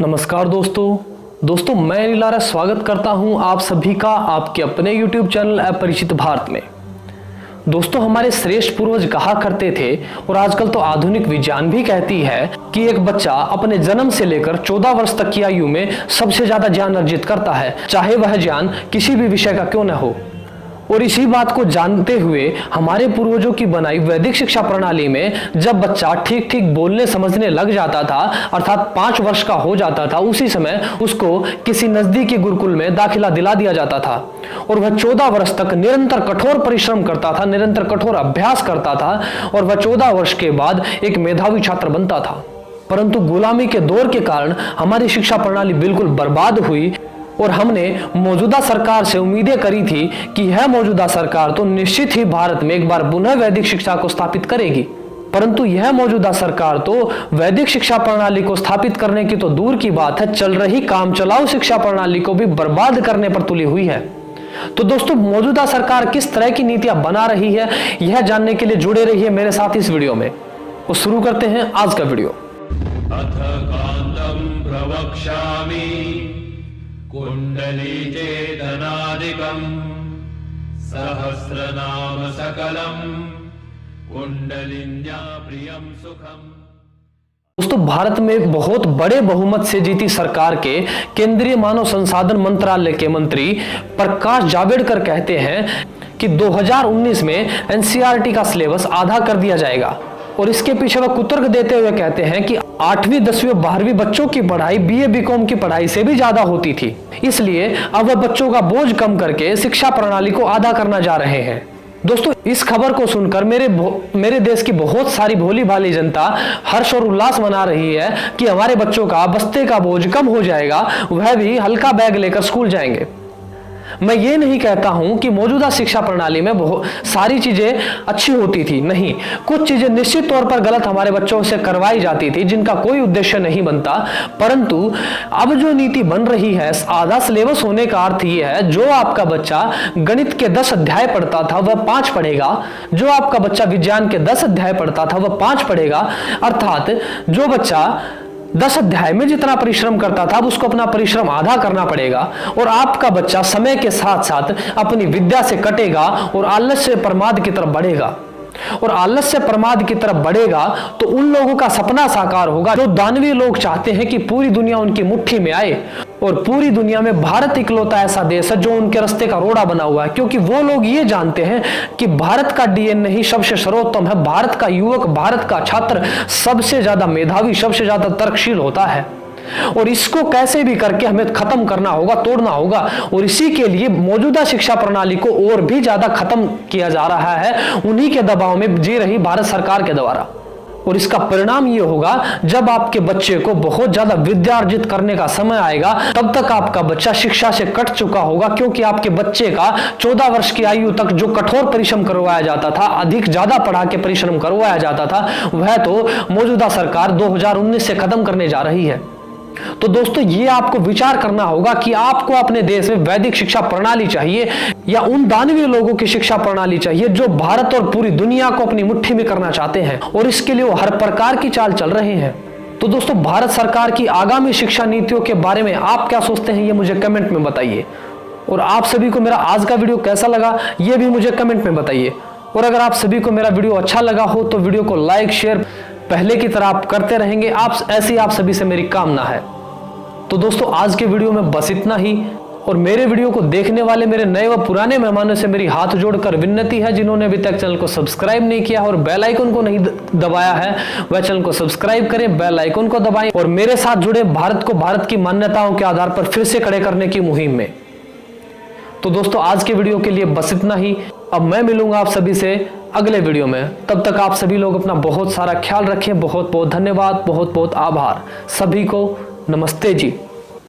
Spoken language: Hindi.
नमस्कार दोस्तों मैं नीलारा स्वागत करता हूं आप सभी का आपके अपने YouTube चैनल अपरिचित भारत में। दोस्तों हमारे श्रेष्ठ पूर्वज कहा करते थे और आजकल तो आधुनिक विज्ञान भी कहती है कि एक बच्चा अपने जन्म से लेकर 14 वर्ष तक की आयु में सबसे ज्यादा ज्ञान अर्जित करता है, चाहे वह ज्ञान किसी भी विषय का क्यों न हो। और इसी बात को जानते हुए हमारे पूर्वजों की बनाई वैदिक शिक्षा प्रणाली में जब बच्चा ठीक ठीक बोलने समझने लग जाता था, अर्थात 5 वर्ष का हो जाता था, उसी समय उसको किसी नजदीकी गुरुकुल में दाखिला दिला दिया जाता था और वह 14 वर्ष तक निरंतर कठोर परिश्रम करता था, निरंतर कठोर अभ्यास करता था और वह 14 वर्ष के बाद एक मेधावी छात्र बनता था। परंतु गुलामी के दौर के कारण हमारी शिक्षा प्रणाली बिल्कुल बर्बाद हुई और हमने मौजूदा सरकार से उम्मीदें करी थी कि यह मौजूदा सरकार तो निश्चित ही भारत में एक बार पुनः वैदिक शिक्षा को स्थापित करेगी। परंतु यह मौजूदा सरकार तो वैदिक शिक्षा प्रणाली को स्थापित करने की तो दूर की बात है, चल रही काम चलाऊ शिक्षा प्रणाली को भी बर्बाद करने पर तुली हुई है। तो दोस्तों मौजूदा सरकार किस तरह की नीतियां बना रही है, यह जानने के लिए जुड़े रहिए मेरे साथ इस वीडियो में। तो शुरू करते हैं आज का वीडियो। कुंडली चेतनादिकं सहस्रनाम सकलम कुंडलिन्या प्रियम सुखम। दोस्तों भारत में बहुत बड़े बहुमत से जीती सरकार के केंद्रीय मानव संसाधन मंत्रालय के मंत्री प्रकाश जावड़ेकर कहते हैं कि 2019 में एनसीईआरटी का सिलेबस आधा कर दिया जाएगा और इसके पीछे वह कुतर्क देते हुए कहते हैं कि 8वीं 10वीं और 12वीं बच्चों की पढ़ाई बीए बीकॉम की पढ़ाई से भी ज्यादा होती थी, इसलिए अब वह बच्चों का बोझ कम करके शिक्षा प्रणाली को आधा करना जा रहे हैं। दोस्तों इस खबर को सुनकर मेरे देश की बहुत सारी भोली भाली जनता हर्ष और उल्लास मना रही है कि हमारे बच्चों का बस्ते का बोझ कम हो जाएगा, वह भी हल्का बैग लेकर स्कूल जाएंगे। मैं ये नहीं कहता हूं कि मौजूदा शिक्षा प्रणाली में बहुत सारी चीजें अच्छी होती थी, नहीं, कुछ चीजें निश्चित तौर पर गलत हमारे बच्चों से करवाई जाती थी जिनका कोई उद्देश्य नहीं बनता। परंतु अब जो नीति बन रही है, आधा सिलेबस होने का अर्थ यह है जो आपका बच्चा गणित के 10 अध्याय पढ़ता था वह 5 पढ़ेगा, जो आपका बच्चा विज्ञान के 10 अध्याय पढ़ता था वह 5 पढ़ेगा। अर्थात जो बच्चा 10 अध्याय में जितना परिश्रम करता था अब उसको अपना परिश्रम आधा करना पड़ेगा और आपका बच्चा समय के साथ साथ अपनी विद्या से कटेगा और आलस्य प्रमाद की तरफ बढ़ेगा। और आलस्य प्रमाद की तरफ बढ़ेगा तो उन लोगों का सपना साकार होगा जो दानवीय लोग चाहते हैं कि पूरी दुनिया उनकी मुट्ठी में आए और पूरी दुनिया में भारत इकलौता ऐसा देश है जो उनके रास्ते का रोड़ा बना हुआ है, क्योंकि वो लोग ये जानते हैं कि भारत का डीएनए ही सबसे सर्वोत्तम है। भारत का युवक, भारत का छात्र सबसे ज्यादा मेधावी, सबसे ज्यादा तर्कशील होता है और इसको कैसे भी करके हमें खत्म करना होगा, तोड़ना होगा। और इसी के लिए मौजूदा शिक्षा प्रणाली को और भी ज्यादा खत्म किया जा रहा है उन्हीं के दबाव में जी रही भारत सरकार के द्वारा। और इसका परिणाम ये होगा जब आपके बच्चे को बहुत ज्यादा विद्या अर्जित करने का समय आएगा तब तक आपका बच्चा शिक्षा से कट चुका होगा, क्योंकि आपके बच्चे का 14 वर्ष की आयु तक जो कठोर परिश्रम करवाया जाता था, अधिक ज्यादा पढ़ा के परिश्रम करवाया जाता था, वह तो मौजूदा सरकार 2019 से खत्म करने जा रही है। तो दोस्तों ये आपको विचार करना होगा कि आपको अपने देश में वैदिक शिक्षा प्रणाली चाहिए या उन दानवीय लोगों की शिक्षा प्रणाली चाहिए जो भारत और पूरी दुनिया को अपनी मुट्ठी में करना चाहते हैं और इसके लिए वो हर प्रकार की चाल चल रहे हैं। तो दोस्तों भारत सरकार की आगामी शिक्षा नीतियों के बारे में आप क्या सोचते हैं ये मुझे कमेंट में बताइए और आप सभी को मेरा आज का वीडियो कैसा लगा ये भी मुझे कमेंट में बताइए। और अगर आप सभी को मेरा वीडियो अच्छा लगा हो तो वीडियो को लाइक शेयर पहले की तरह आप करते रहेंगे, ऐसी आप सभी से मेरी कामना है। तो दोस्तों आज के वीडियो में बस इतना ही और मेरे वीडियो को देखने वाले मेरे नए व पुराने मेहमानों से मेरी हाथ जोड़कर विनती है, जिन्होंने अभी तक चैनल को सब्सक्राइब नहीं किया और बेल आइकन को नहीं दबाया है वह चैनल को सब्सक्राइब करें, बेल आइकन को दबाएं और मेरे साथ जुड़े भारत को भारत की मान्यताओं के आधार पर फिर से खड़े करने की मुहिम में। तो दोस्तों आज के वीडियो के लिए बस इतना ही। अब मैं मिलूंगा आप सभी से अगले वीडियो में, तब तक आप सभी लोग अपना बहुत सारा ख्याल रखें। बहुत बहुत धन्यवाद, बहुत बहुत आभार सभी को। नमस्ते जी।